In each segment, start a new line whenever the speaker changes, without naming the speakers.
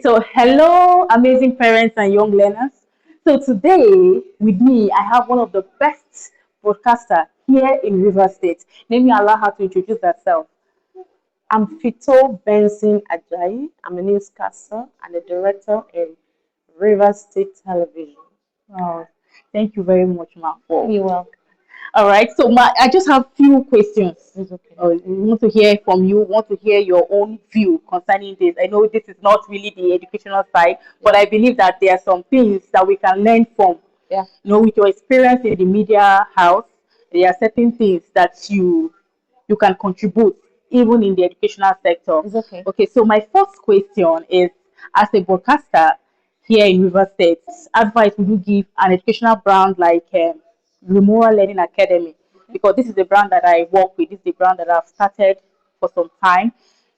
So, hello, amazing parents and young learners. So, today with me, I have one of the best broadcaster here in River State. Let me allow her to introduce herself.
I'm Fito Benson Ajayi. I'm a newscaster and a director in River State Television.
Wow, thank you very much, Ma, for.
You're welcome.
All right, so I just have few questions.
It's okay.
We want to hear from you. Want to hear your own view concerning this. I know this is not really the educational side, but I believe that there are some things that we can learn from.
Yeah.
With your experience in the media house, there are certain things that you can contribute even in the educational sector.
It's okay.
Okay, so my first question is, as a broadcaster here in River State, advice would you give an educational brand like Remora Learning Academy? Because this is the brand that I work with. This is the brand that I've started for some time.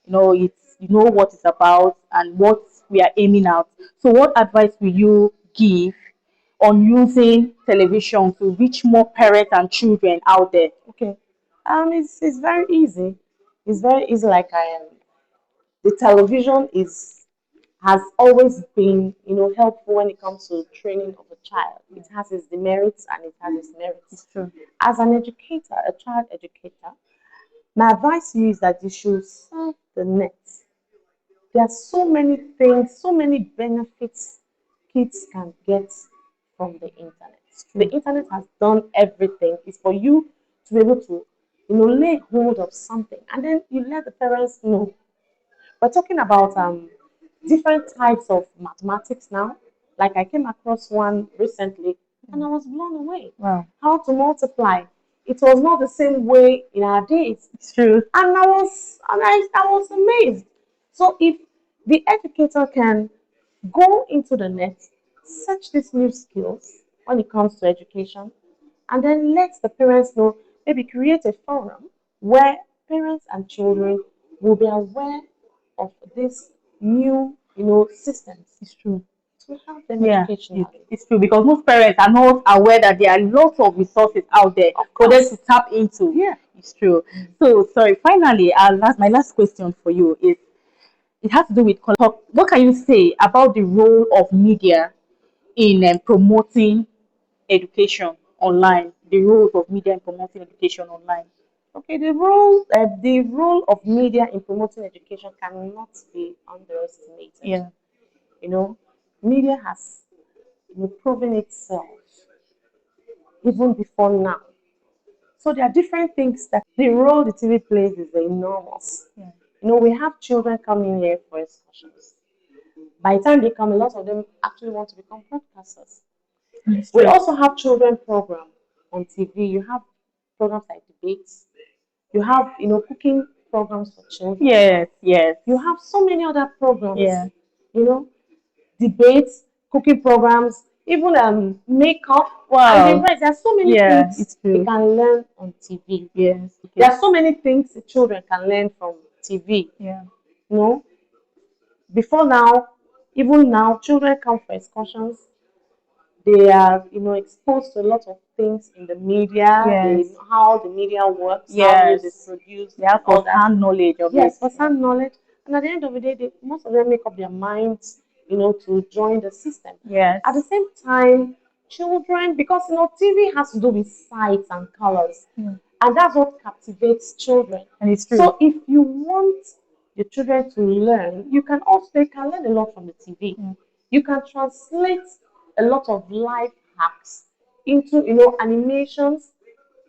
It's what it's about and what we are aiming at. So, what advice will you give on using television to reach more parents and children out there?
Okay. It's very easy. It's very easy. Like I am. The television is has always been, helpful when it comes to training of a child. It has its demerits and it has its merits.
It's true.
As an educator, a child educator, my advice to you is that you should surf the net. There are so many things, so many benefits kids can get from the internet. The internet has done everything. It's for you to be able to, lay hold of something, and then you let the parents know. We're talking about different types of mathematics now. Like I came across one recently, and I was blown away.
Wow.
How to multiply. It was not the same way in our days.
It's true.
And I was amazed. So if the educator can go into the net, search these new skills when it comes to education, and then let the parents know, maybe create a forum where parents and children will be aware of this new, systems.
It's true.
To help them
Yeah,
educationally.
it's true because most parents are not aware that there are lots of resources out there
Of
for them
course.
to tap into.
Yeah.
It's true. So, sorry, finally, my last question for you is it has to do with what can you say about the role of media in promoting education online? The role of media in promoting education online.
Okay, the role of media in promoting education cannot be underestimated.
Yeah.
You know, media has proven itself even before now. So there are different things that the role the TV plays is enormous.
Yeah.
We have children coming here for excursions. By the time they come, a lot of them actually want to become broadcasters. We also have children program on TV. You have programs like debates. You have, cooking programs for children.
Yes, yes.
You have so many other programs.
Yeah.
You know, debates, cooking programs, even makeup.
Wow.
And the rest. There are so many
Yeah,
things
it's
they
true.
can learn on TV.
Yes.
There are so many things the children can learn from TV.
Yeah.
You know, before now, even now, children come for excursions. They are, exposed to a lot of things in the media. They
Yes.
know how the media works, how news is
Yes.
produced,
They
and
have
all that.
first-hand knowledge of it.
Yes, first-hand knowledge. And at the end of the day, most of them make up their minds, to join the system.
Yes.
At the same time, children, because TV has to do with sights and colors, and that's what captivates children.
And it's true.
So if you want the children to learn, they can learn a lot from the TV. You can translate a lot of life hacks into animations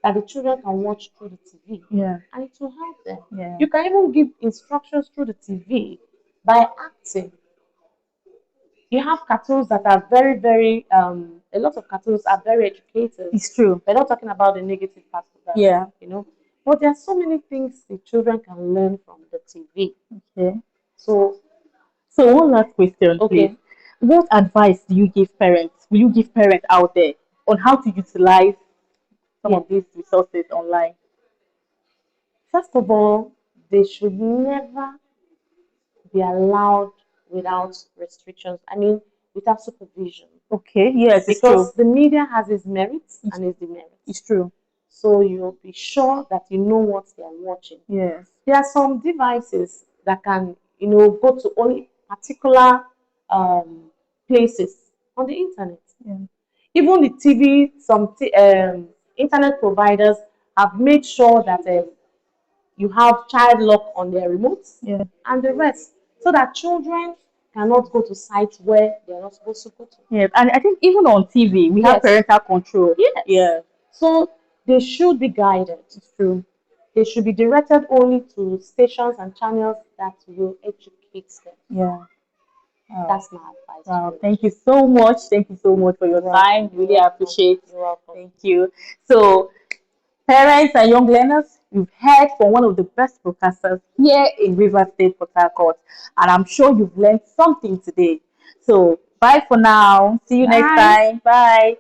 that the children can watch through the TV.
Yeah.
And it will help them.
Yeah.
You can even give instructions through the TV by acting. You have cartoons that are very, very, a lot of cartoons are very educative.
It's true.
We're not talking about the negative part of that.
Yeah.
But there are so many things the children can learn from the TV.
Okay.
So,
So one last question,
okay.
please. What advice do you give parents? Will you give parents out there on how to utilize some of these resources online?
First of all, they should never be allowed without restrictions. I mean, without supervision.
Okay. Yes, it's true.
Because the media has its merits and its demerits.
It's true.
So you'll be sure that you know what they are watching.
Yes.
There are some devices that can, go to only particular places on the internet.
Yeah.
Even the TV, internet providers have made sure that you have child lock on their remotes
Yeah.
and the rest, so that children cannot go to sites where they're not supposed to go to.
Yes, and I think even on TV we have
Yes.
parental control.
Yes.
Yeah,
So they should be guided.
it's true.
They should be directed only to stations and channels that will educate them.
Yeah. Wow.
That's my advice.
Wow. Thank you so much. Thank you so much for your time. Really appreciate.
You're welcome.
Thank you. So, parents and young learners, you've heard from one of the best broadcasters here in River State, Port Harcourt, and I'm sure you've learned something today. So, bye for now. See you next
Bye.
time. Bye.